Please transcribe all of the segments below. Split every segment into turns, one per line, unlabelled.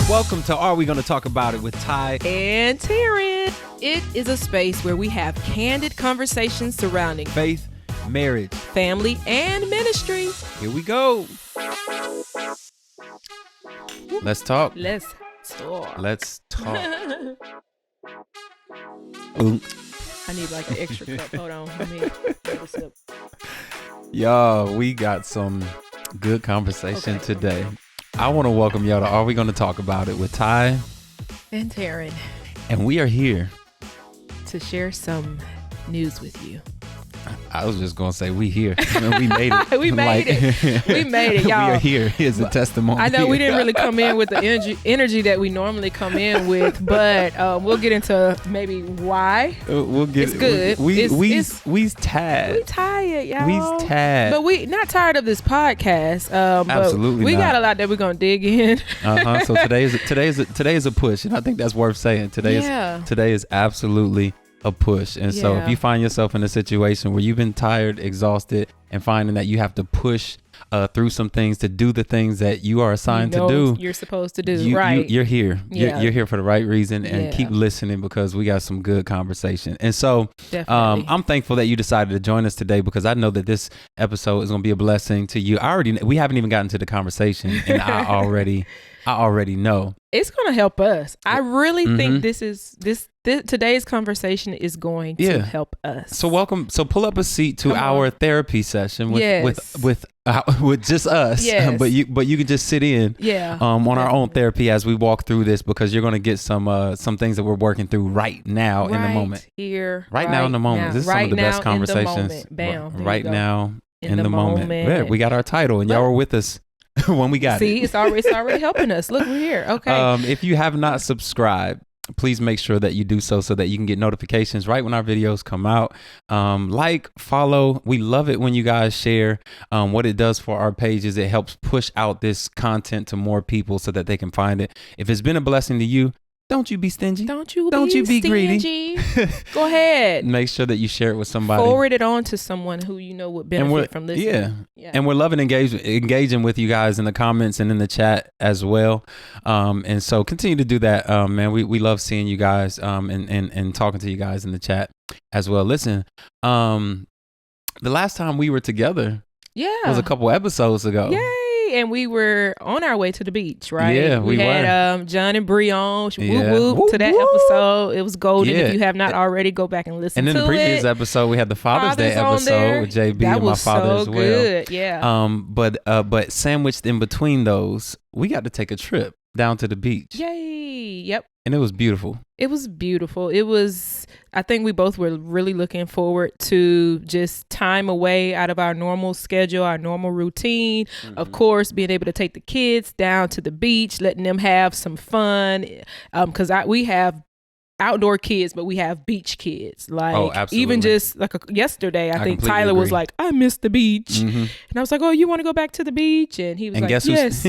Welcome to Are We Gonna Talk About It with Ty
and Taryn. It is a space where we have candid conversations surrounding
faith, marriage,
family, and ministry.
Here we go. Let's talk.
Let's talk.
Let's talk.
I need like an extra cup. Hold on. Let me get a sip.
Y'all, we got some good conversation today. I want to welcome y'all to Are We Gonna Talk About It with Ty
and Taryn.
And we are here
to share some news with you.
I was just gonna say we here. We made it.
We made it. We made it, y'all.
We are here. Here's a testimony.
I know we didn't really come in with the energy that we normally come in with, but we'll get into maybe why.
We'll get.
It's good.
We's tired.
We tired, y'all.
We's tired.
But we not tired of this podcast.
Absolutely
but we
not.
got a lot that we're gonna dig in.
So today is a push, and I think that's worth saying. Today is absolutely a push. And so if you find yourself in a situation where you've been tired, exhausted, and finding that you have to push through some things to do the things that you are assigned to do,
you're supposed to do, right?
You're here.
Yeah.
You're here for the right reason, and keep listening because we got some good conversation. And so I'm thankful that you decided to join us today because I know that this episode is going to be a blessing to you. We haven't even gotten to the conversation, and I already know
it's going to help us. I really think today's conversation is going to help us.
So welcome. So pull up a seat to our therapy session with just us.
Yes.
But you can just sit in on our own therapy as we walk through this because you're going to get some things that we're working through right now in the moment.
Right
now in the moment.
Now.
This is
right
some of the best conversations.
Right
now in the moment. Yeah, we got our title and y'all were with us when we got it.
See, it's already helping us. Look, we're here. Okay.
If you have not subscribed, please make sure that you do so that you can get notifications right when our videos come out. Follow. We love it when you guys share. What it does for our page is it helps push out this content to more people so that they can find it. If it's been a blessing to you, don't you be stingy.
Don't you be greedy. Go ahead.
Make sure that you share it with somebody.
Forward it on to someone who you know would benefit from listening.
Yeah. And we're loving engaging with you guys in the comments and in the chat as well. And so continue to do that, man. We love seeing you guys and talking to you guys in the chat as well. Listen, the last time we were together was a couple episodes ago.
Yay. And we were on our way to the beach, right?
Yeah,
we had John and Bree on. Whoop to that episode. It was golden. If you have not already, go back and listen to it.
And in the previous episode, we had the Father's Day episode with JB and my father as well.
Good. Yeah.
But sandwiched in between those, we got to take a trip down to the beach.
Yay. Yep.
And it was beautiful.
It was beautiful. I think we both were really looking forward to just time away out of our normal schedule, our normal routine. Mm-hmm. Of course, being able to take the kids down to the beach, letting them have some fun. Because we have outdoor kids, but we have beach kids. Even just yesterday, I think Tyler was like, I miss the beach. Mm-hmm. And I was like, oh, you want to go back to the beach? And he was yes.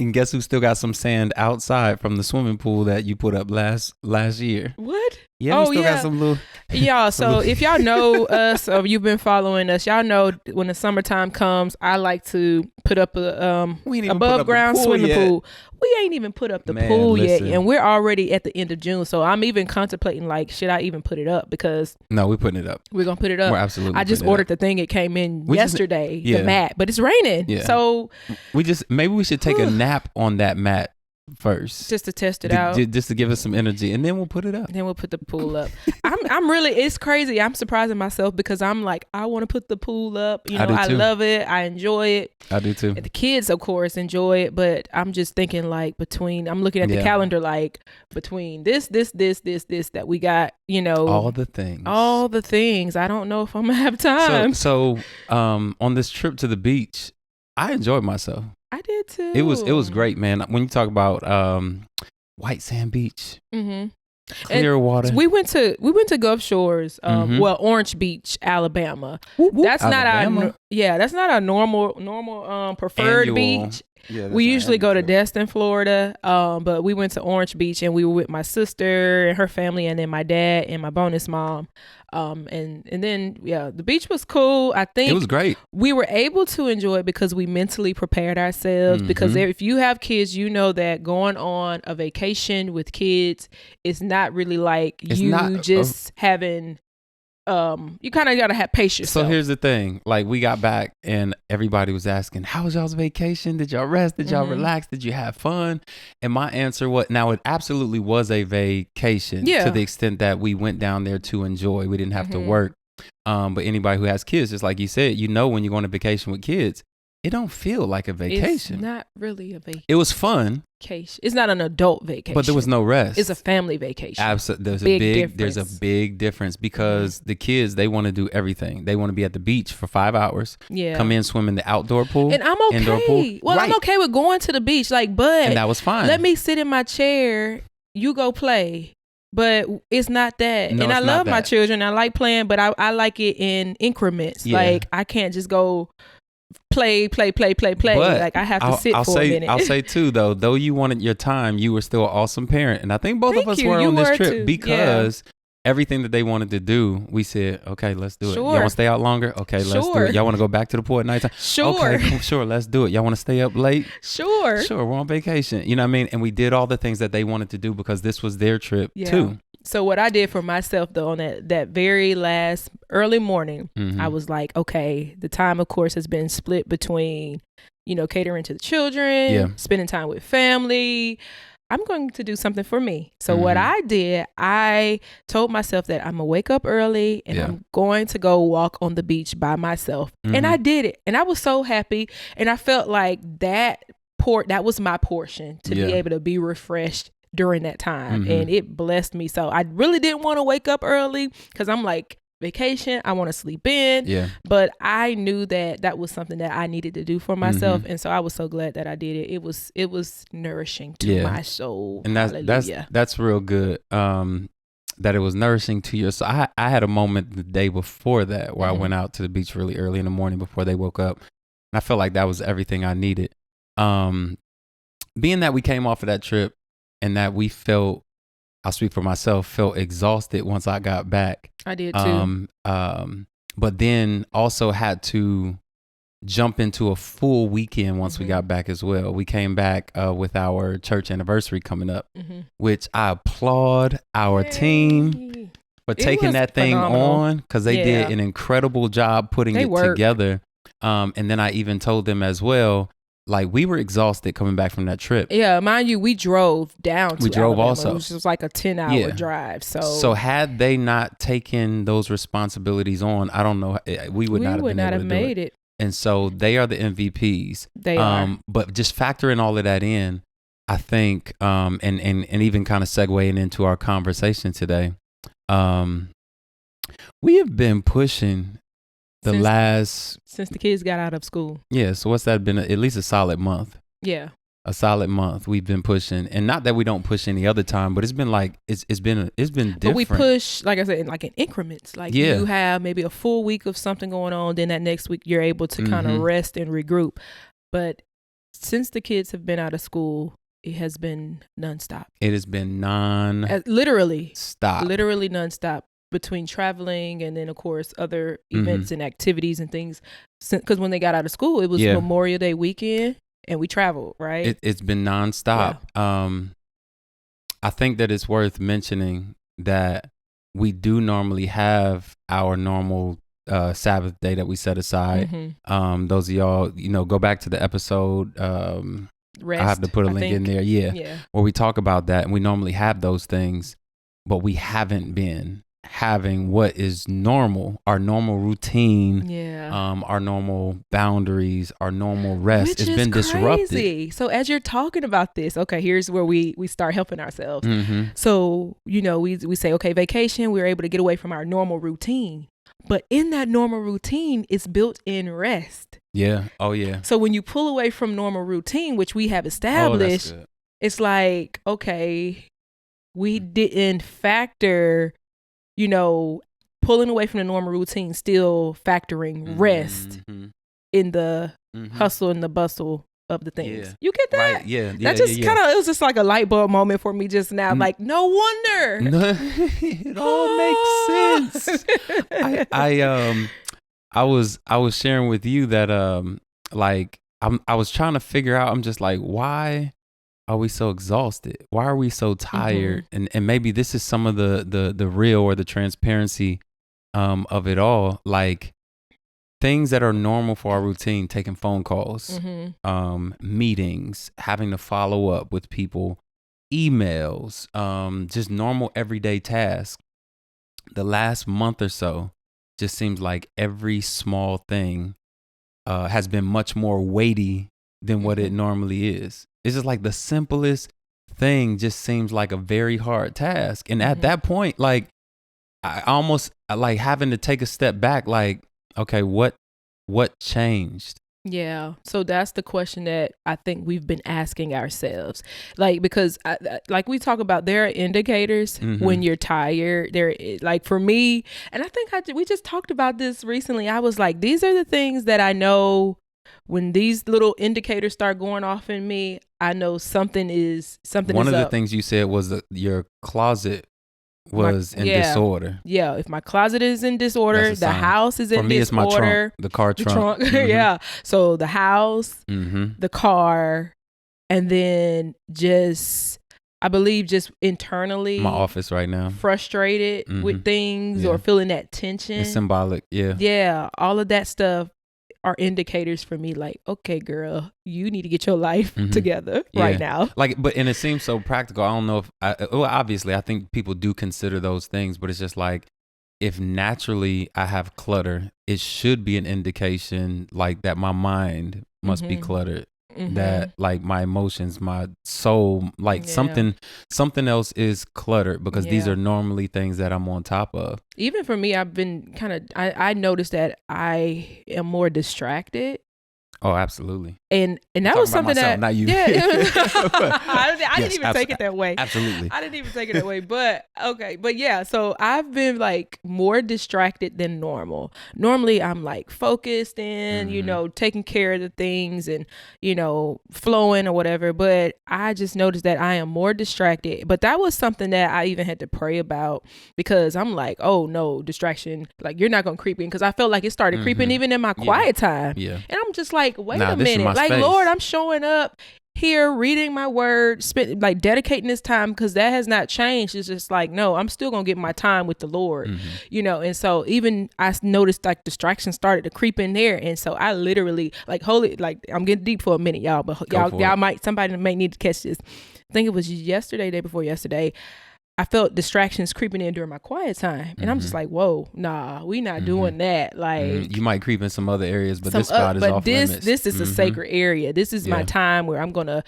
And guess who still got some sand outside from the swimming pool that you put up last year?
What?
Yeah, we still got some little...
Y'all, so if y'all know us or you've been following us, y'all know when the summertime comes, I like to put up a above ground swimming pool. We ain't even put up the pool yet, and we're already at the end of June. So I'm even contemplating, should I even put it up? Because
no, we're putting it up.
We're gonna put it up.
We're absolutely.
I just ordered the thing. It came in yesterday. The mat, but it's raining. Yeah. So
maybe we should take a nap on that mat first,
just to test it out,
just to give us some energy, and then we'll put it up.
Then we'll put the pool up. I'm really, it's crazy. I'm surprising myself because I'm like, I want to put the pool up. I love it. I enjoy it.
I do too.
And the kids, of course, enjoy it, but I'm just thinking I'm looking at the calendar, between this that we got,
all the things.
I don't know if I'm gonna have time.
So on this trip to the beach, I enjoyed myself.
I did too.
It was great, man. When you talk about White Sand Beach, clear water.
We went to Gulf Shores, Orange Beach, Alabama. That's not our normal preferred beach. We usually go to Destin, Florida, but we went to Orange Beach, and we were with my sister and her family, and then my dad and my bonus mom. And then the beach was cool. I think
it was great.
We were able to enjoy it because we mentally prepared ourselves. Because if you have kids, you know that going on a vacation with kids is not really like having. You kind of gotta pace yourself.
So here's the thing: like, we got back and everybody was asking, "How was y'all's vacation? Did y'all rest? Did y'all relax? Did you have fun?" And my answer was, now it absolutely was a vacation to the extent that we went down there to enjoy. We didn't have to work. But anybody who has kids, just like you said, when you're going on vacation with kids, it don't feel like a vacation.
It's not really a vacation.
It was fun.
It's not an adult vacation.
But there was no rest.
It's a family vacation.
Absolutely. There's a big difference because the kids, they want to do everything. They want to be at the beach for 5 hours. Yeah. Come in, swim in the outdoor pool.
And I'm okay. Indoor pool. Well, right. I'm okay with going to the beach. But
and that was fine.
Let me sit in my chair. You go play. But it's not that.
No,
and I love my
that.
Children. I like playing, but I like it in increments. Yeah. Like, I can't just go play. But like, I have to sit for a minute.
I'll say too, though you wanted your time, you were still an awesome parent. And I think both of us were on this trip too. Because everything that they wanted to do, we said, okay, let's do it. Y'all want to stay out longer? Okay, let's do it. Y'all want to go back to the pool at nighttime?
Sure.
Okay, sure, let's do it. Y'all want to stay up late?
Sure,
we're on vacation. You know what I mean? And we did all the things that they wanted to do because this was their trip too.
So what I did for myself, though, on that very last early morning, I was like, okay, the time, of course, has been split between, catering to the children, spending time with family. I'm going to do something for me. So what I did, I told myself that I'm going to wake up early and I'm going to go walk on the beach by myself. And I did it. And I was so happy. And I felt like that was my portion to be able to be refreshed during that time. And it blessed me. So I really didn't want to wake up early because I'm like, vacation, I want to sleep in. But I knew that was something that I needed to do for myself. And so I was so glad that I did it. It was nourishing to my soul.
And that's real good. That it was nourishing to your soul. I had a moment the day before that where I went out to the beach really early in the morning before they woke up. And I felt like that was everything I needed. Being that we came off of that trip, and that we I'll speak for myself, felt exhausted once I got back.
I did too.
But then also had to jump into a full weekend once we got back as well. We came back with our church anniversary coming up, which I applaud our team for taking that thing on, because they did an incredible job putting it together. And then I even told them as well, like, we were exhausted coming back from that trip.
Yeah, mind you, we drove down to Alabama,
also.
which was like a 10-hour drive. So
had they not taken those responsibilities on, I don't know, we would not have made it. And so they are the MVPs.
They are.
But just factoring all of that in, I think, and even kind of segueing into our conversation today, we have been pushing since the kids got out of school. Yeah. So what's that been? At least a solid month.
Yeah.
A solid month we've been pushing, and not that we don't push any other time, but it's been like it's been different.
But we push, like I said, like in increments. Like you have maybe a full week of something going on, then that next week you're able to kind of rest and regroup. But since the kids have been out of school, it has been nonstop.
It has been
literally nonstop. Between traveling and then, of course, other events and activities and things. Because when they got out of school, it was Memorial Day weekend and we traveled, right?
It's been nonstop. Yeah. I think that it's worth mentioning that we do normally have our normal Sabbath day that we set aside. Those of y'all, go back to the episode.
Rest,
I have to put a link in there. Yeah. Where we talk about that. And we normally have those things, but we haven't been having what is normal, our normal routine, our normal boundaries, our normal rest.
Which it's been disrupted. So as you're talking about this, okay, here's where we start helping ourselves. So, we say, okay, vacation, we're able to get away from our normal routine. But in that normal routine, it's built in rest.
Yeah. Oh, yeah.
So when you pull away from normal routine, which we have established, it's like, okay, we didn't factor, pulling away from the normal routine, still factoring rest in the hustle and the bustle of the things.
Yeah.
You get that?
Right. Yeah.
That just kind of, it was just like a light bulb moment for me just now. Like, no wonder.
It all makes sense. I was sharing with you that like I was trying to figure out, I'm just like, why are we so exhausted? Why are we so tired? And maybe this is some of the real or the transparency of it all. Like things that are normal for our routine, taking phone calls, meetings, having to follow up with people, emails, just normal everyday tasks. The last month or so just seems like every small thing has been much more weighty than what it normally is. It's just like the simplest thing just seems like a very hard task. And at that point, like I almost like having to take a step back, like, okay, what changed?
Yeah. So that's the question that I think we've been asking ourselves. Like, because like we talk about, there are indicators when you're tired. There, like for me, and I think we just talked about this recently. I was like, these are the things that I know when these little indicators start going off in me, I know something is up.
One of the things you said was your closet was in disorder.
Yeah, if my closet is in disorder, the house is in disorder. For me, it's my trunk,
the car trunk.
Yeah. So the house, the car, and then just, I believe just internally.
My office right now.
Frustrated with things or feeling that tension.
It's symbolic, yeah.
Yeah, all of that stuff are indicators for me, like, okay, girl, you need to get your life together right now.
Like, and it seems so practical. I don't know if well, obviously I think people do consider those things, but it's just like, if naturally I have clutter, it should be an indication like that my mind must be cluttered. That like my emotions, my soul, like something else is cluttered, because these are normally things that I'm on top of.
Even for me, I've been I noticed that I am more distracted.
Oh, absolutely.
And that was something
myself,
that,
not you.
Yeah, I didn't even take it that way.
Absolutely.
I didn't even take it that way, but okay. But yeah, so I've been like more distracted than normal. Normally I'm like focused and, taking care of the things and, flowing or whatever. But I just noticed that I am more distracted. But that was something that I even had to pray about, because I'm like, oh no, distraction. Like, you're not going to creep in, because I felt like it started creeping even in my quiet time.
Yeah.
And I'm just like, wait a minute. Like,
space.
Lord, I'm showing up here, reading my word, like dedicating this time, because that has not changed. It's just like, no, I'm still gonna get my time with the Lord, and so even I noticed like distractions started to creep in there, and so I literally I'm getting deep for a minute, y'all, but somebody may need to catch this. I think it was day before yesterday, I felt distractions creeping in during my quiet time. And I'm just like, whoa, nah, we not doing that. Like,
you might creep in some other areas, but this spot is off limits.
This is a sacred area. This is my time where I'm going to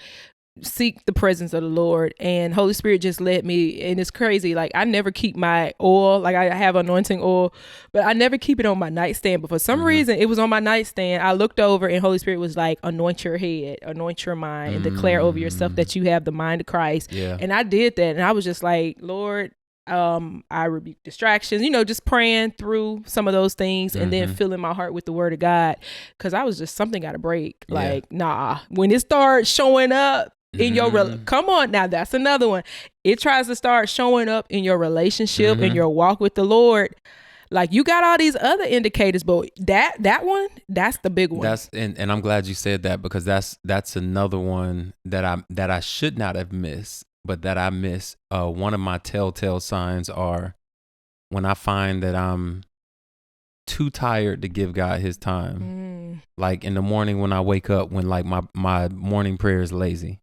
seek the presence of the Lord, and Holy Spirit just led me. And it's crazy. Like, I never keep my oil. Like, I have anointing oil, but I never keep it on my nightstand. But for some reason, it was on my nightstand. I looked over and Holy Spirit was like, anoint your head, anoint your mind, and declare over yourself that you have the mind of Christ.
Yeah.
And I did that. And I was just like, Lord, I rebuke distractions, just praying through some of those things, and then filling my heart with the word of God. Cause I was just, something got to break. Like, nah, when it starts showing up in your come on now, that's another one. It tries to start showing up in your relationship, in your walk with the Lord. Like, you got all these other indicators, but that one, that's the big one.
That's and I'm glad you said that, because that's another one that I should not have missed, but that I miss. One of my telltale signs are when I find that I'm too tired to give God his time. Like in the morning when I wake up, when like my morning prayer is lazy.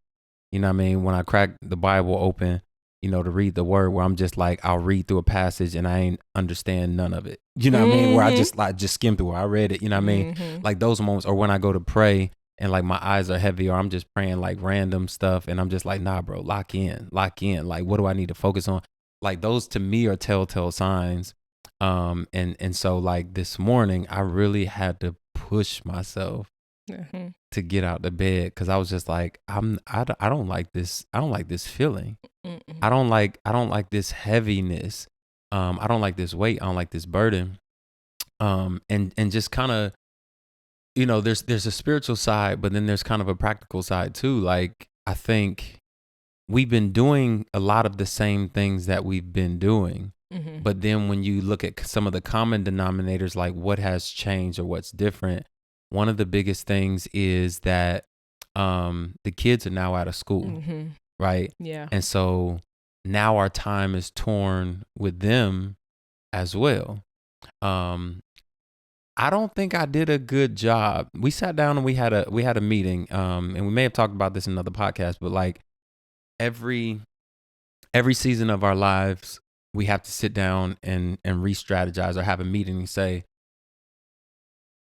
You know what I mean? When I crack the Bible open, to read the word, where I'm just like, I'll read through a passage and I ain't understand none of it. You know what I mean? Where I just skim through it. I read it, you know what I mean? Like those moments, or when I go to pray and like my eyes are heavy, or I'm just praying like random stuff and I'm just like, nah, bro, lock in. Like, what do I need to focus on? Like, those to me are telltale signs. And so like this morning, I really had to push myself to get out the bed, because I was just like, I don't like this. I don't like this feeling. I don't like this heaviness. I don't like this weight. I don't like this burden. And just kind of there's a spiritual side, but then there's kind of a practical side too. Like, I think we've been doing a lot of the same things that we've been doing.
Mm-hmm.
But then when you look at some of the common denominators, like what has changed or what's different, one of the biggest things is that the kids are now out of school,
Mm-hmm.
right?
Yeah.
And so now our time is torn with them as well. I don't think I did a good job. We sat down and we had a meeting, and we may have talked about this in another podcast, but like every season of our lives, we have to sit down and re-strategize or have a meeting and say,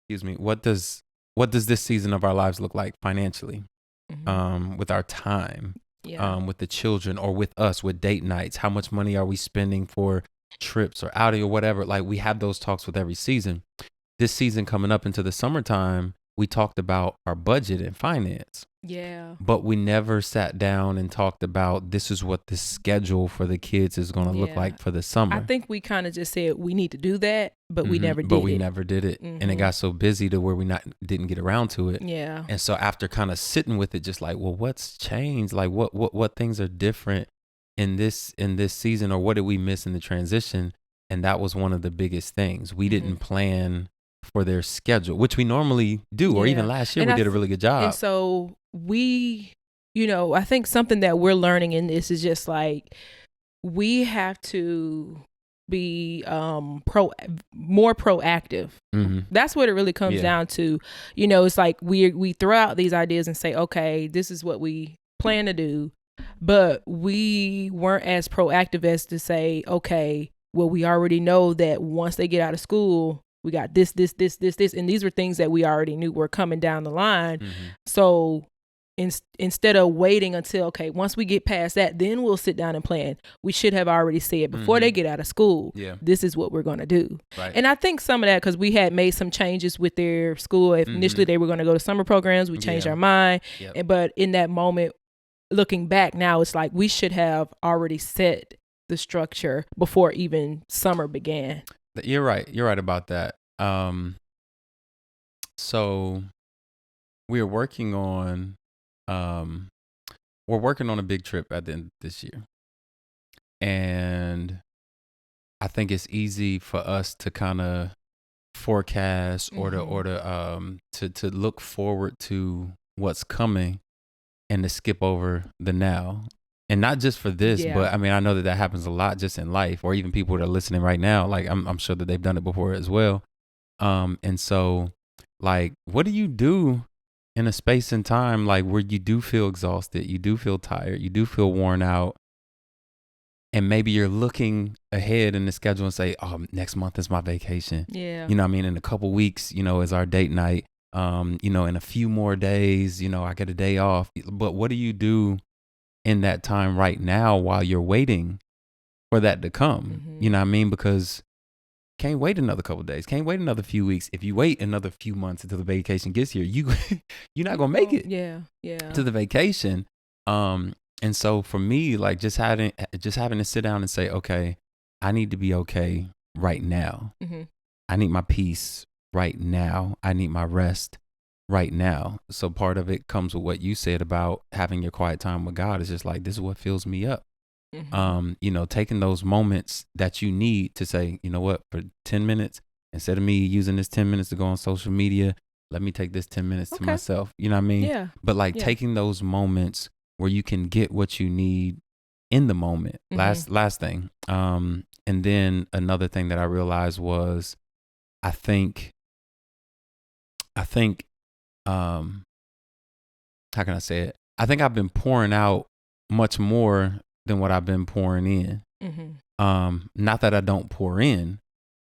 excuse me, what does this season of our lives look like financially,
Mm-hmm.
with our time,
Yeah.
with the children, or with us, with date nights? How much money are we spending for trips or outing or whatever? Like, we have those talks with every season. This season coming up into the summertime, we talked about our budget and finance.
Yeah.
But we never sat down and talked about this is what the schedule for the kids is going to look
Yeah.
like for the summer.
I think we kind of just said we need to do that, but we
Mhm.
never did
But we
it.
never did it. And it
Mhm.
got so busy to where we didn't get around to it.
Yeah.
And so after kind of sitting with it, just like, well, what's changed? Like what things are different in this season, or what did we miss in the transition? And that was one of the biggest things. We didn't plan for their schedule, which we normally do, or even
Yeah.
last year
And
we
I
did a really good job.
And so we, I think something that we're learning in this is just like we have to be more proactive.
Mm-hmm.
That's what it really comes
Yeah.
down to. It's like we throw out these ideas and say, okay, this is what we plan to do, but we weren't as proactive as to say, okay, well, we already know that once they get out of school, we got this, and these were things that we already knew were coming down the line.
Mm-hmm.
So instead of waiting until, okay, once we get past that, then we'll sit down and plan. We should have already said before they get out of school,
Yeah.
this is what we're going to do.
Right.
And I think some of that, because we had made some changes with their school. Initially, they were going to go to summer programs. We changed
Yeah.
our mind.
Yep.
But in that moment, looking back now, it's like we should have already set the structure before even summer began.
You're right. You're right about that. So we're working on a big trip at the end of this year. And I think it's easy for us to kind of forecast or to look forward to what's coming and to skip over the now. And not just for this,
Yeah.
but I mean, I know that happens a lot just in life, or even people that are listening right now. Like, I'm sure that they've done it before as well. And so, like, what do you do in a space and time, like, where you do feel exhausted, you do feel tired, you do feel worn out, and maybe you're looking ahead in the schedule and say, oh, next month is my vacation.
Yeah.
You know what I mean? In a couple weeks, is our date night. In a few more days, I get a day off. But what do you do in that time right now while you're waiting for that to come?
Mhm.
You know what I mean? Because can't wait another couple of days. Can't wait another few weeks. If you wait another few months until the vacation gets here, you're not gonna make it
Yeah.
to the vacation. And so for me, like, just having to sit down and say, okay, I need to be okay right now.
Mm-hmm.
I need my peace right now. I need my rest right now. So part of it comes with what you said about having your quiet time with God. It's just like, this is what fills me up.
Mm-hmm.
Taking those moments that you need to say, you know what, for 10 minutes, instead of me using this 10 minutes to go on social media, let me take this 10 minutes to myself. You know what I mean?
Yeah.
But like taking those moments where you can get what you need in the moment.
Mm-hmm.
Last thing. And then another thing that I realized was, I think, how can I say it? I think I've been pouring out much more than what I've been pouring in.
Mm-hmm.
Not that I don't pour in,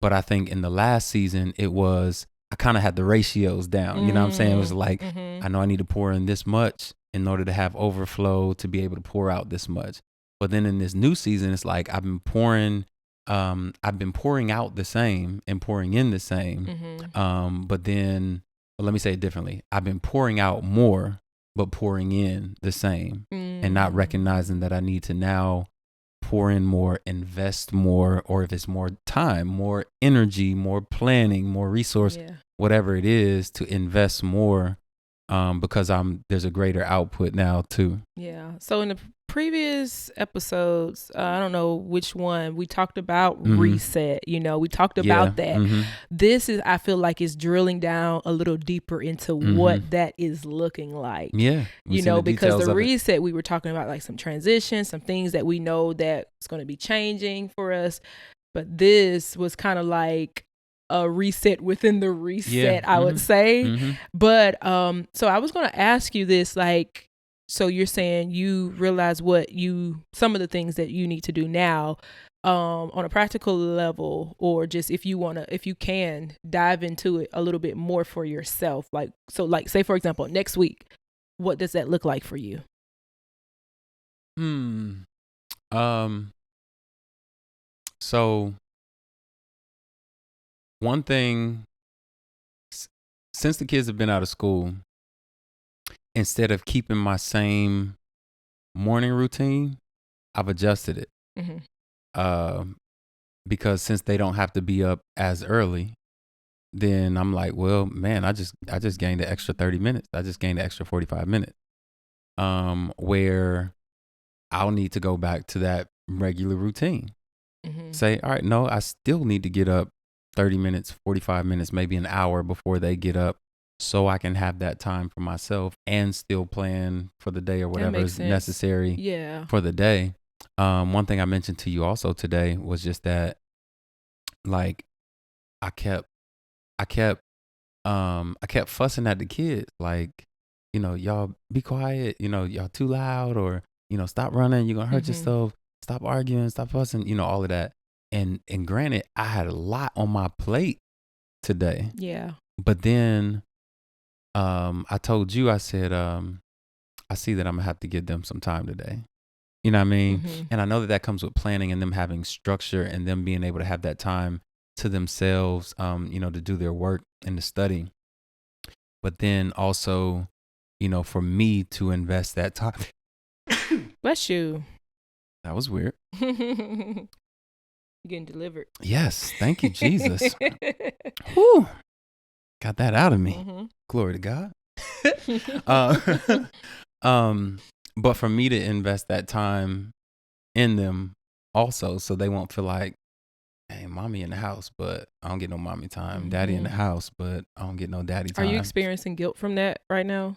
but I think in the last season, I kind of had the ratios down. You know what I'm saying? It was like, I know I need to pour in this much in order to have overflow to be able to pour out this much. But then in this new season, it's like I've been pouring out the same and pouring in the same. But let me say it differently. I've been pouring out more, but pouring in the same, and not recognizing that I need to now pour in more, invest more, or if it's more time, more energy, more planning, more resource, whatever it is, to invest more, because there's a greater output now too.
Yeah. So in the previous episodes, I don't know which one, we talked about reset. We talked about that. This is, I feel like, is drilling down a little deeper into what that is looking like.
Yeah.
Because the reset, we were talking about like some transitions, some things that we know that it's going to be changing for us. But this was kind of like a reset within the reset, I would say. But so I was going to ask you this, like, so you're saying you realize some of the things that you need to do now, on a practical level, or just if you can dive into it a little bit more for yourself. Like, so like, say for example, next week, what does that look like for you?
So one thing, since the kids have been out of school, instead of keeping my same morning routine, I've adjusted it. Because since they don't have to be up as early, then I'm like, well, man, I just gained an extra 30 minutes. I just gained an extra 45 minutes. Where I'll need to go back to that regular routine. Say, all right, no, I still need to get up 30 minutes, 45 minutes, maybe an hour before they get up, so I can have that time for myself and still plan for the day or whatever is necessary for the day. One thing I mentioned to you also today was just that, like, I kept fussing at the kids, like, y'all be quiet, y'all too loud, or, stop running, you're gonna hurt yourself, stop arguing, stop fussing, all of that. And granted, I had a lot on my plate today.
Yeah.
But then I told you, I said, I see that I'm gonna have to give them some time today. You know what I mean? And I know that comes with planning and them having structure and them being able to have that time to themselves, to do their work and to study. But then also, for me to invest that time.
Bless you.
That was weird.
Getting delivered.
Yes. Thank you, Jesus. Whew. Got that out of me. Glory to God. But for me to invest that time in them also, so they won't feel like, hey, mommy in the house, but I don't get no mommy time. Daddy in the house, but I don't get no daddy time.
Are you experiencing guilt from that right now?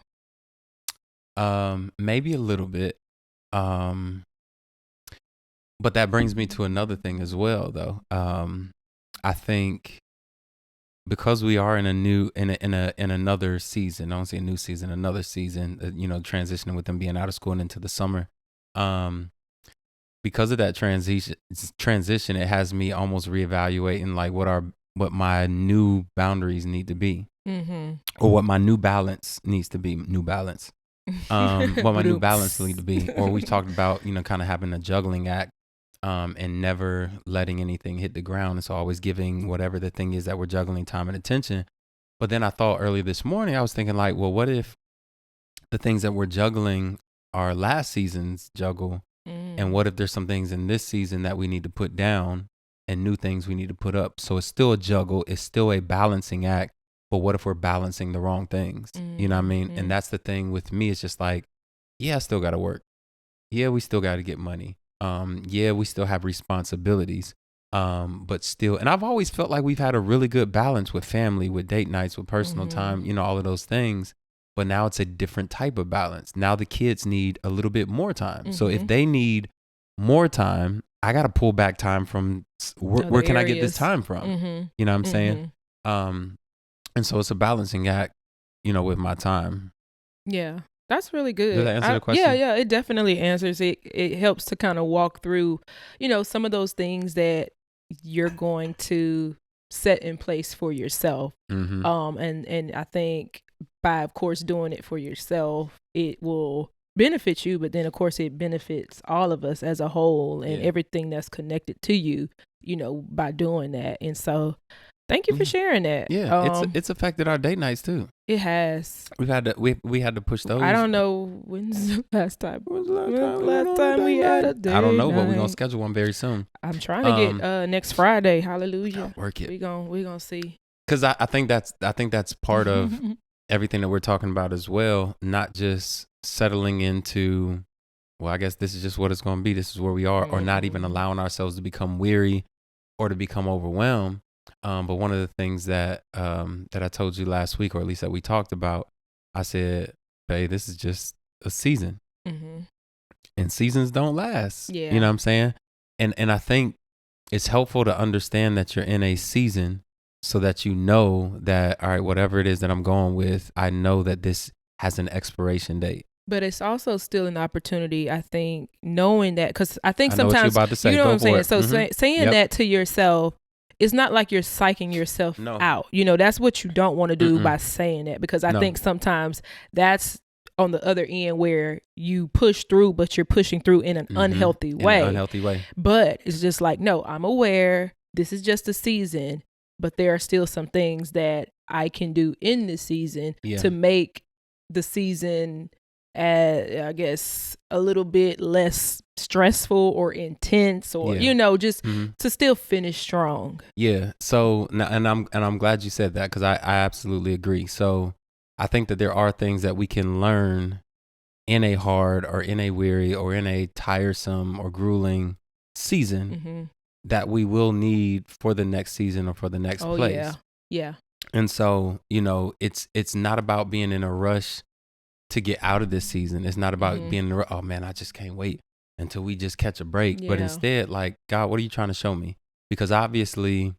Maybe a little bit. But that brings me to another thing as well, though. I think because we are in another season, I don't say a new season, another season, transitioning with them being out of school and into the summer. Because of that transition, it has me almost reevaluating like what my new boundaries need to be, or what my new balance needs to be. New balance. What my new balance need to be. Or we talked about, kind of having a juggling act, and never letting anything hit the ground. And so always giving whatever the thing is that we're juggling time and attention. But then I thought earlier this morning, I was thinking like, well, what if the things that we're juggling are last season's juggle? And what if there's some things in this season that we need to put down and new things we need to put up? So it's still a juggle. It's still a balancing act. But what if we're balancing the wrong things? You know what I mean? And that's the thing with me. It's just like, yeah, I still got to work. Yeah, we still got to get money. Yeah, we still have responsibilities. But still, and I've always felt like we've had a really good balance with family, with date nights, with personal time, all of those things. But now it's a different type of balance. Now the kids need a little bit more time. So if they need more time, I got to pull back time from where can I get this time from? You know what I'm saying? And so it's a balancing act, with my time.
Yeah. That's really good.
Does that answer the question?
Yeah, it definitely answers it. It helps to kind of walk through, some of those things that you're going to set in place for yourself. And I think by, of course, doing it for yourself, it will benefit you, but then of course it benefits all of us as a whole and everything that's connected to you, by doing that. And so Thank you for sharing that.
Yeah, it's affected our date nights too.
It has.
We had to push those.
I don't know when's the last time. When's the last time we had a date?
I don't know, but we're gonna schedule one very soon.
I'm trying to get next Friday. Hallelujah.
Work it.
We gonna see.
Because I think that's part of everything that we're talking about as well. Not just settling into, well, I guess this is just what it's gonna be. This is where we are, or not even allowing ourselves to become weary or to become overwhelmed. But one of the things that I told you last week, or at least that we talked about, I said, babe, this is just a season.
Mm-hmm.
And seasons don't last.
Yeah.
You know what I'm saying? And I think it's helpful to understand that you're in a season so that you know that, all right, whatever it is that I'm going with, I know that this has an expiration date.
But it's also still an opportunity, I think, knowing that, because I think sometimes,
know what you're about to say.
You know
Go
what I'm saying?
for it.
So
Mhm.
saying
Yep.
that to yourself, it's not like you're psyching yourself
No.
out. You know, that's what you don't want to do
Mm-mm.
by saying that, because I
No.
think sometimes that's on the other end where you push through, but you're pushing through in an unhealthy way.
In an unhealthy way.
But it's just like, no, I'm aware this is just a season, but there are still some things that I can do in this season to make the season, I guess, a little bit less stressful or intense, or just to still finish strong.
Yeah. So, and I'm glad you said that, because I absolutely agree. So I think that there are things that we can learn in a hard or in a weary or in a tiresome or grueling season that we will need for the next season or for the next place.
Yeah.
And so, it's not about being in a rush to get out of this season. It's not about being, oh man, I just can't wait until we just catch a break. But instead, like, God, what are you trying to show me? Because obviously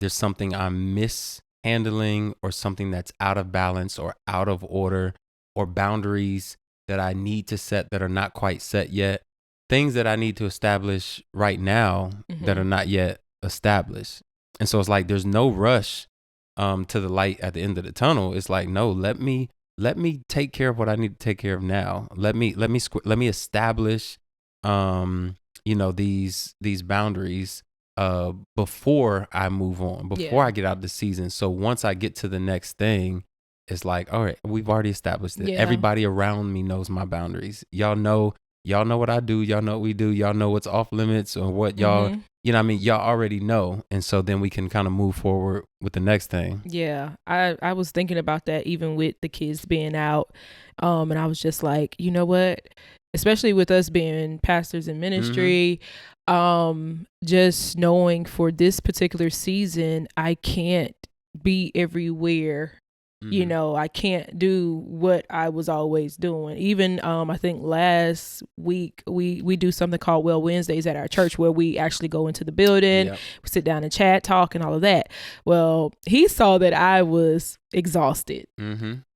there's something I'm mishandling, or something that's out of balance or out of order, or boundaries that I need to set that are not quite set yet. Things that I need to establish right now that are not yet established. And so it's like, there's no rush to the light at the end of the tunnel. It's like, no, let me take care of what I need to take care of now. Let me establish, these boundaries before I move on, before I get out of the season. So once I get to the next thing, it's like, all right, we've already established it.
Yeah.
Everybody around me knows my boundaries. Y'all know what I do. Y'all know what we do. Y'all know what's off limits, or what y'all, y'all already know. And so then we can kind of move forward with the next thing.
Yeah. I was thinking about that even with the kids being out. And I was just like, you know what? Especially with us being pastors in ministry, just knowing for this particular season, I can't be everywhere. I can't do what I was always doing. Even I think last week we do something called Well Wednesdays at our church, where we actually go into the building, we sit down and chat, talk, and all of that. Well, he saw that I was exhausted.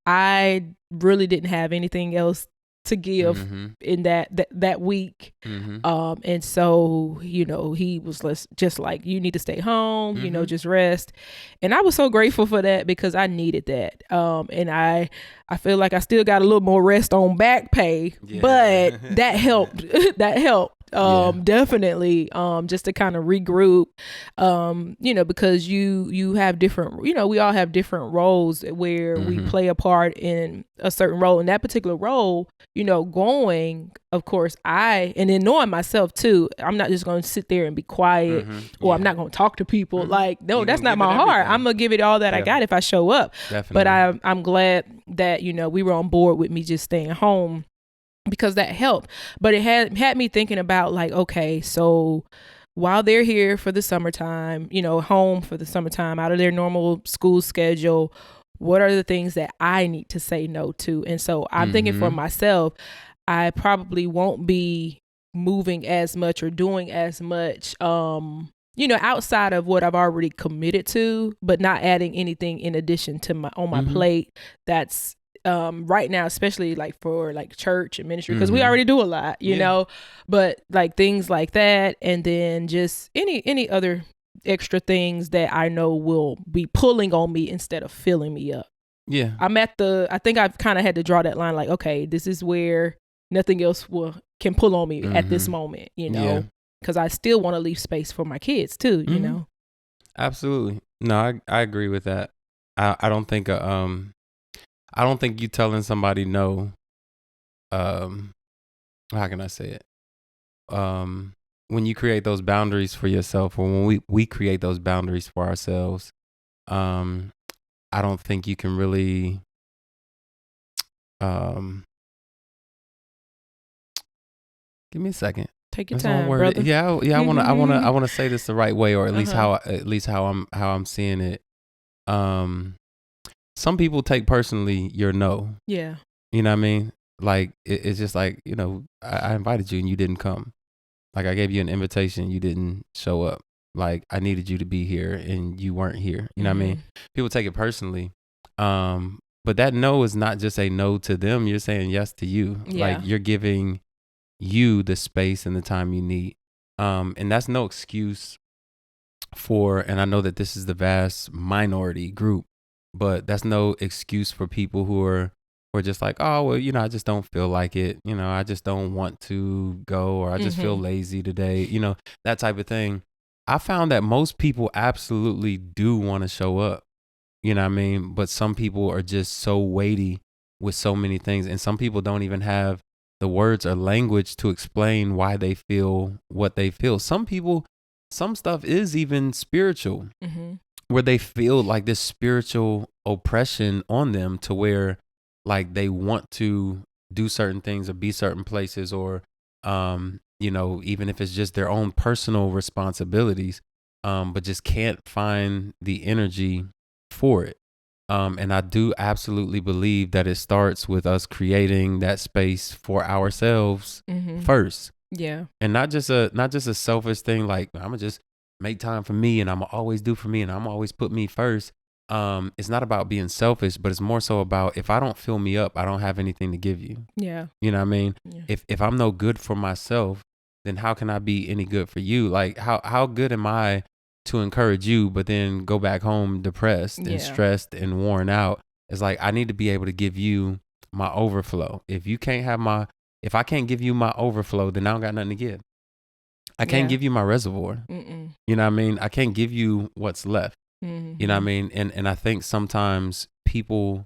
I really didn't have anything else to give in that week. And so, he was just like, you need to stay home, just rest. And I was so grateful for that, because I needed that. And I feel like I still got a little more rest on back pay, but that helped. That helped. Definitely, just to kind of regroup, because you have different, we all have different roles where we play a part in a certain role. In that particular role, going, of course, and then knowing myself too, I'm not just going to sit there and be quiet, or I'm not going to talk to people. Like, no, that's not my heart. I'm going to give it all that I got if I show up.
Definitely.
But I'm glad that, we were on board with me just staying home, because that helped. But it had me thinking about, like, okay, so while they're here for the summertime, home for the summertime, out of their normal school schedule, what are the things that I need to say no to? And so I'm thinking for myself, I probably won't be moving as much or doing as much, outside of what I've already committed to, but not adding anything in addition to my plate. That's right now, especially like for like church and ministry, because we already do a lot, you know, but like things like that, and then just any other extra things that I know will be pulling on me instead of filling me up. Yeah, I think I've kind of had to draw that line, like, okay, this is where nothing else can pull on me at this moment, because I still want to leave space for my kids too, you know.
Absolutely. No, I agree with that. I don't think I don't think you telling somebody no, um how can I say it? When you create those boundaries for yourself, or when we create those boundaries for ourselves, um I don't think you can really um give me a second.
Take your
That's one
time,
word.
brother.
Yeah, I wanna say this the right way, or
Uh-huh.
at least how I'm seeing it. Um some people take personally your no.
Yeah.
You know what I mean? Like it's just like, I invited you and you didn't come. Like I gave you an invitation, you didn't show up. Like I needed you to be here and you weren't here. You know what I mean?
Mhm.
People take it personally. But that no is not just a no to them. You're saying yes to you. Like
Yeah.
you're giving you the space and the time you need. And that's no excuse for, and I know that this is the vast minority group, but that's no excuse for people who are just like, oh, well, I just don't feel like it. I just don't want to go, or I just feel
Mhm.
lazy today, that type of thing. I found that most people absolutely do want to show up, you know what I mean? But some people are just so weighty with so many things. And some people don't even have the words or language to explain why they feel what they feel. Some people, some stuff is even spiritual,
Mhm.
where they feel like this spiritual oppression on them, to where like they want to do certain things or be certain places, or even if it's just their own personal responsibilities, but just can't find the energy for it. And I do absolutely believe that it starts with us creating that space for ourselves
Mhm.
first,
Yeah.
and not just a selfish thing like I'm gonna just make time for me and I'm gonna always do for me and I'm gonna always put me first. It's not about being selfish, but it's more so about, if I don't fill me up, I don't have anything to give you.
Yeah.
You know what I mean?
Yeah.
If I'm no good for myself, then how can I be any good for you? Like how good am I to encourage you, but then go back home depressed and
Yeah.
stressed and worn out? It's like I need to be able to give you my overflow. If I can't give you my overflow, then I don't got nothing to give. I can't
Yeah.
give you my reservoir.
Mm-mm.
You know what I mean? I can't give you what's left. You know what I
Mhm.
mean? And I think sometimes people,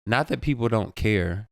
not that people don't care,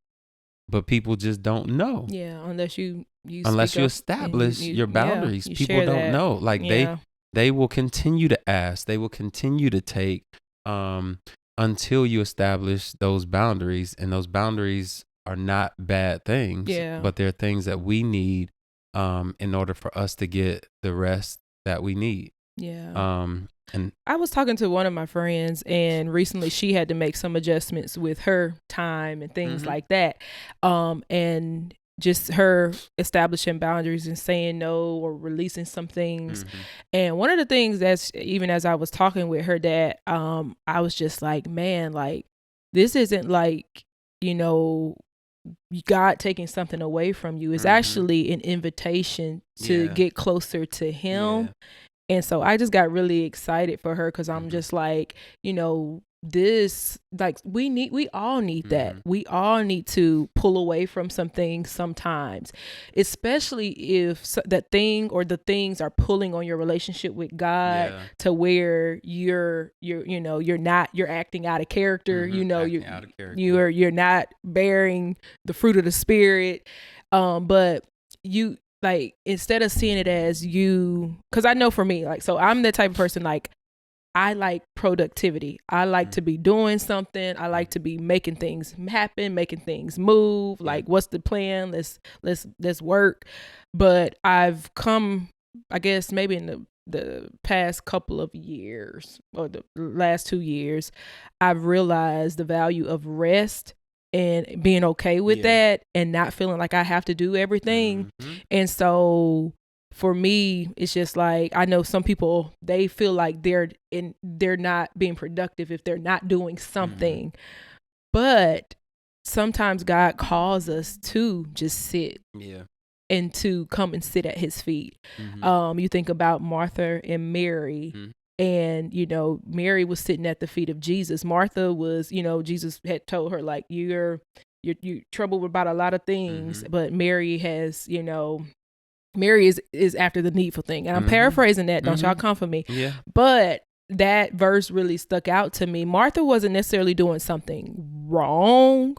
but people just don't know.
Yeah. Unless you
Unless
speak
you
up and you
establish
you
your
yeah
boundaries,
you
people
share
don't
that.
know. Like
Yeah.
they will continue to ask, they will continue to take, um until you establish those boundaries. And those boundaries are not bad things,
Yeah.
but they're things that we need, in order for us to get the rest that we need.
Yeah.
And
I was talking to one of my friends, and recently she had to make some adjustments with her time and things
Mhm.
like that. And just her establishing boundaries and saying no or releasing some things.
Mhm.
And one of the things that's, even as I was talking with her dad, I was just like, man, like this isn't like, you know, God taking something away from you. It's
Mhm.
actually an invitation to
Yeah.
get closer to Him.
Yeah.
And so I just got really excited for her, because I'm
Mhm.
just like, this, like, we all need that.
Mhm.
We all need to pull away from some things sometimes, especially if that thing or the things are pulling on your relationship with God,
Yeah.
to where you're you're acting out of character.
Mhm. Acting out of character.
You're not bearing the fruit of the Spirit. But you, like, instead of seeing it as you, because I know for me, like, so I'm the type of person, like, I like productivity. I like to be doing something. I like to be making things happen, making things move.
Yeah.
Like, what's the plan? Let's work. But I've come, I guess maybe in the past couple of years, or the last 2 years, I've realized the value of rest and being okay with that, and not feeling like I have to do everything.
Mhm.
And so for me, it's just like, I know some people, they feel like they're not being productive if they're not doing something. But sometimes God calls us to just sit
Yeah.
and to come and sit at His feet.
Mhm.
You think about Martha and Mary.
Mhm.
And Mary was sitting at the feet of Jesus. Martha was, Jesus had told her, like, you're troubled about a lot of things.
Mhm.
But Mary has, Mary is after the needful thing. And I'm
Mhm.
paraphrasing that. Don't y'all
Mhm.
come for me.
Yeah.
But that verse really stuck out to me. Martha wasn't necessarily doing something wrong,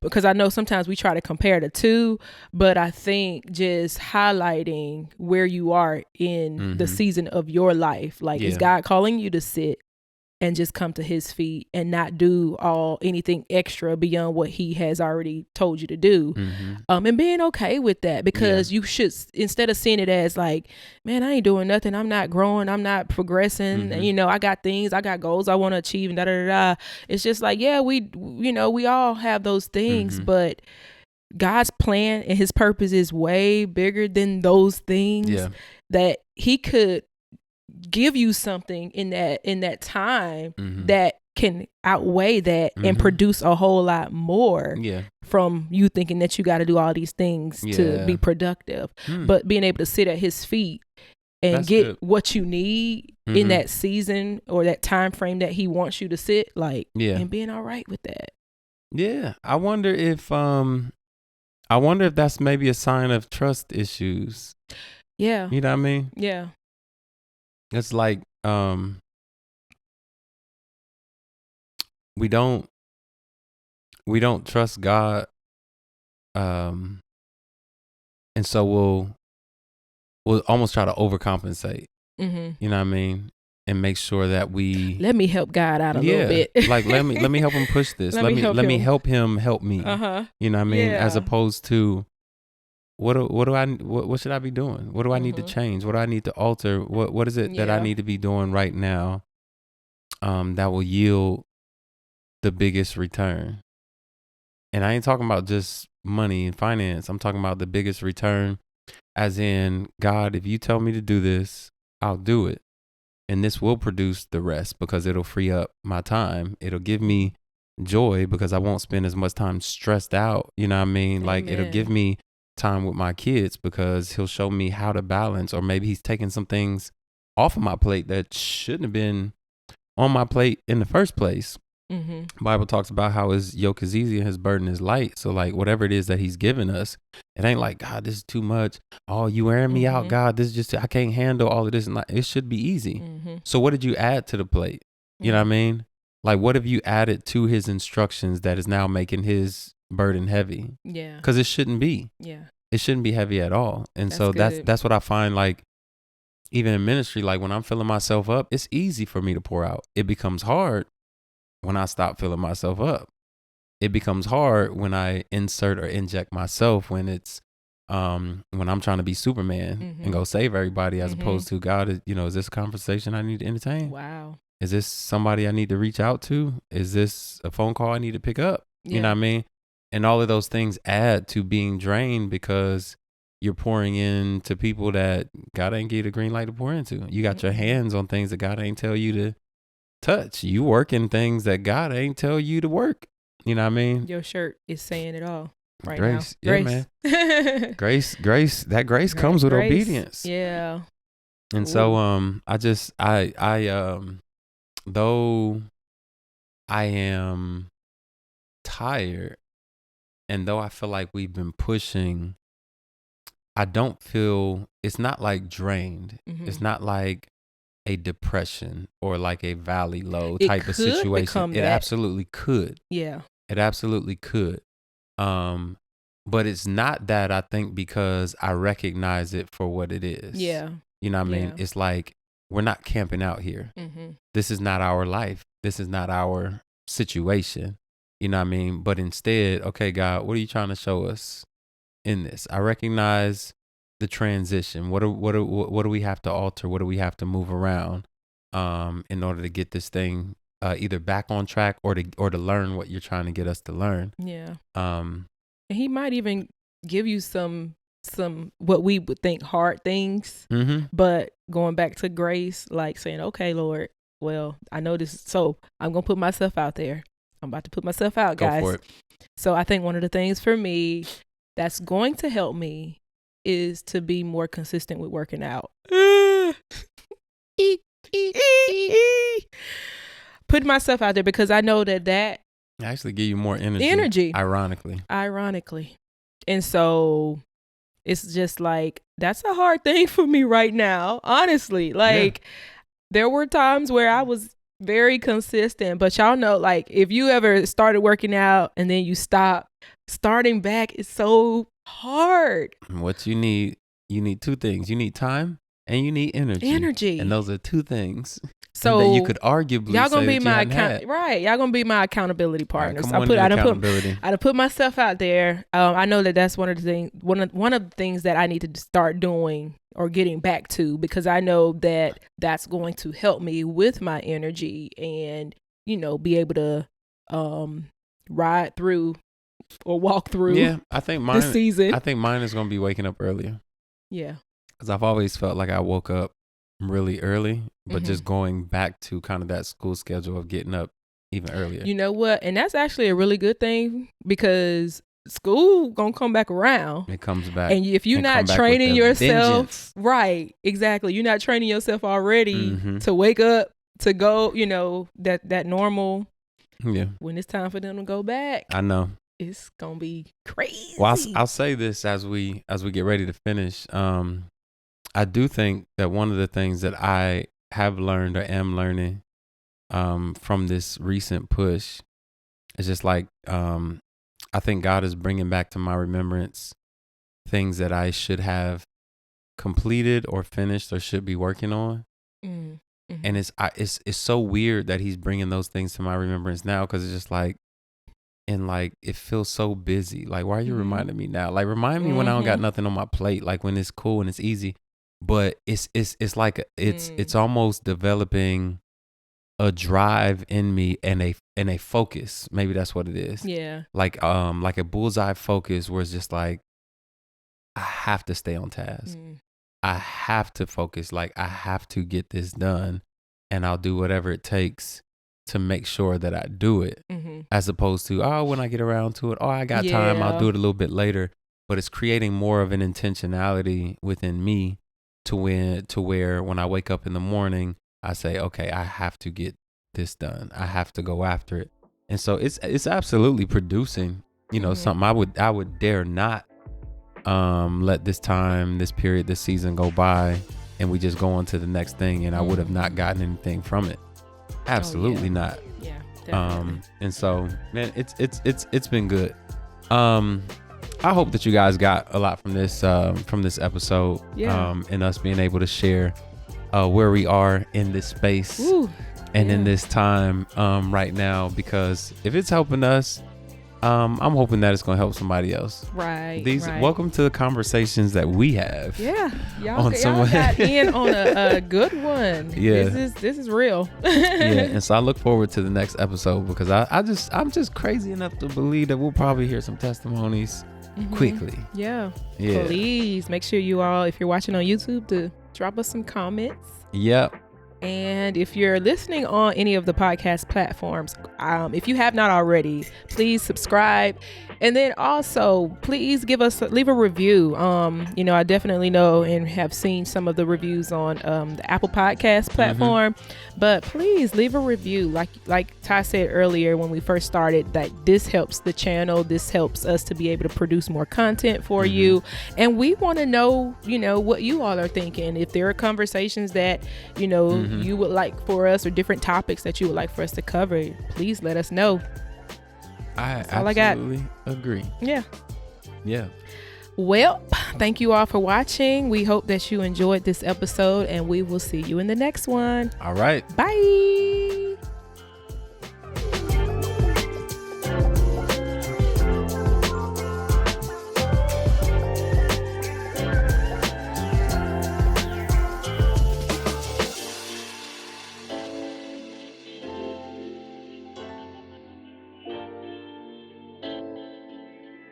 because I know sometimes we try to compare the two, but I think just highlighting where you are in the season of your life. Like, is God calling you to sit and just come to his feet and not do anything extra beyond what he has already told you to do? And being okay with that, because you should, instead of seeing it as like, man, I ain't doing nothing, I'm not growing, I'm not progressing, you know, I got goals I want to achieve, and da da da. It's just like, yeah, we all have those things, but God's plan and his purpose is way bigger than those things. That he could give you something in that time that can outweigh that and produce a whole lot more from you thinking that you got to do all these things to be productive. But being able to sit at his feet and That's get good. What you need in that season or that time frame that he wants you to sit, like, and being all right with that.
I wonder if that's maybe a sign of trust issues. You know what I mean? It's like we don't trust God, and so we'll almost try to overcompensate. You know what I mean? And make sure that we
let me help God out a little bit.
Like let me help him push this. let me help him help me. You know what I mean? As opposed to what should I be doing? What do I need to change? What do I need to alter? What is it that I need to be doing right now that will yield the biggest return? And I ain't talking about just money and finance. I'm talking about the biggest return, as in, God, if you tell me to do this, I'll do it. And this will produce the rest because it'll free up my time. It'll give me joy because I won't spend as much time stressed out. You know what I mean? Like, it'll give me time with my kids because he'll show me how to balance, or maybe he's taking some things off of my plate that shouldn't have been on my plate in the first place. Bible talks about how his yoke is easy and his burden is light. So like, whatever it is that he's given us, it ain't like, God, this is too much. Oh, you wearing me out, God. This is just, I can't handle all of this. And like, it should be easy. So what did you add to the plate? You know what I mean? Like, what have you added to his instructions that is now making his burden heavy? Because it shouldn't be. It shouldn't be heavy at all. And that's what I find, like, even in ministry, like when I'm filling myself up, it's easy for me to pour out. It becomes hard when I stop filling myself up. It becomes hard when I insert or inject myself, when it's when I'm trying to be Superman and go save everybody, as opposed to, God, is this a conversation I need to entertain?
Wow.
Is this somebody I need to reach out to? Is this a phone call I need to pick up? You know what I mean? And all of those things add to being drained because you're pouring into people that God ain't give you the green light to pour into. You got your hands on things that God ain't tell you to touch. You work in things that God ain't tell you to work. You know what I mean?
Your shirt is saying it all right
grace.
now.
Yeah, man. Grace. That grace comes with obedience.
Yeah.
And so I though I am tired, and though I feel like we've been pushing, I don't feel, it's not like drained. It's not like a depression or like a valley low type of situation. It absolutely could.
Yeah.
It absolutely could. But it's not that, I think, because I recognize it for what it is.
Yeah.
You know what I mean? It's like, we're not camping out here. This is not our life. This is not our situation. You know what I mean? But instead, okay, God, what are you trying to show us in this? I recognize the transition. What do we have to alter? What do we have to move around in order to get this thing either back on track or to learn what you're trying to get us to learn?
Yeah. He might even give you some what we would think hard things, but going back to grace, like saying, okay, Lord, well, I know this, so I'm gonna put myself out there. I'm about to put myself out, guys.
Go for it.
So I think one of the things for me that's going to help me is to be more consistent with working out. Put myself out there, because I know that
actually give you more energy. Ironically.
And so it's just like, that's a hard thing for me right now, honestly. Like, there were times where I was very consistent, but y'all know, like, if you ever started working out and then you stop, starting back is so hard.
What you need two things. You need time and you need energy. And those are two things.
So
that you could arguably
y'all gonna
say
be
that
my right. Y'all gonna be my accountability partners.
Accountability.
I put myself out there. I know that's one of the things. One of the things that I need to start doing or getting back to, because I know that that's going to help me with my energy and, you know, be able to ride through or walk through.
Yeah, I think mine.
This season.
I think mine is gonna be waking up earlier.
Yeah,
because I've always felt like I woke up really early, but just going back to kind of that school schedule of getting up even earlier.
You know what? And that's actually a really good thing, because school gonna come back around.
It comes back.
And if you're not training yourself, right, exactly. You're not training yourself already to wake up, to go, you know, that normal.
Yeah.
When it's time for them to go back.
I know.
It's gonna be crazy.
Well, I'll say this as we get ready to finish. I do think that one of the things that I have learned or am learning from this recent push is just like, I think God is bringing back to my remembrance things that I should have completed or finished or should be working on. Mm-hmm. And it's so weird that he's bringing those things to my remembrance now, because it's just like, and like, it feels so busy. Like, why are you reminding me now? Like, remind me when I don't got nothing on my plate, like when it's cool and it's easy. But it's like it's almost developing a drive in me and a focus. Maybe that's what it is.
Yeah.
Like a bullseye focus, where it's just like, I have to stay on task. I have to focus. Like, I have to get this done, and I'll do whatever it takes to make sure that I do it. As opposed to, when I get around to it, I got time, I'll do it a little bit later. But it's creating more of an intentionality within me to where when I wake up in the morning, I say, okay, I have to get this done. I have to go after it. And so it's absolutely producing, you know, something I would dare not let this period, this season go by and we just go on to the next thing, and I would have not gotten anything from it. Absolutely not.
Yeah. Definitely.
And so, man, it's been good. I hope that you guys got a lot from this episode.
Yeah.
And us being able to share where we are in this space and in this time right now, because if it's helping us, I'm hoping that it's going to help somebody else.
Right.
Welcome to the conversations that we have.
Yeah. Y'all got in on a good one.
Yeah.
This is real.
Yeah. And so I look forward to the next episode, because I'm just crazy enough to believe that we'll probably hear some testimonies quickly.
Yeah. Please make sure you all, if you're watching on YouTube, to drop us some comments.
Yep.
And if you're listening on any of the podcast platforms, if you have not already, please subscribe. And then also, please leave a review. You know, I definitely know and have seen some of the reviews on the Apple Podcast platform, but please leave a review. Like Ty said earlier when we first started, that this helps the channel. This helps us to be able to produce more content for you. And we want to know, you know, what you all are thinking. If there are conversations that, you know, you would like for us, or different topics that you would like for us to cover, please let us know.
I absolutely agree.
Yeah.
Well, thank you all for watching. We hope that you enjoyed this episode, and we will see you in the next one.
All right.
Bye.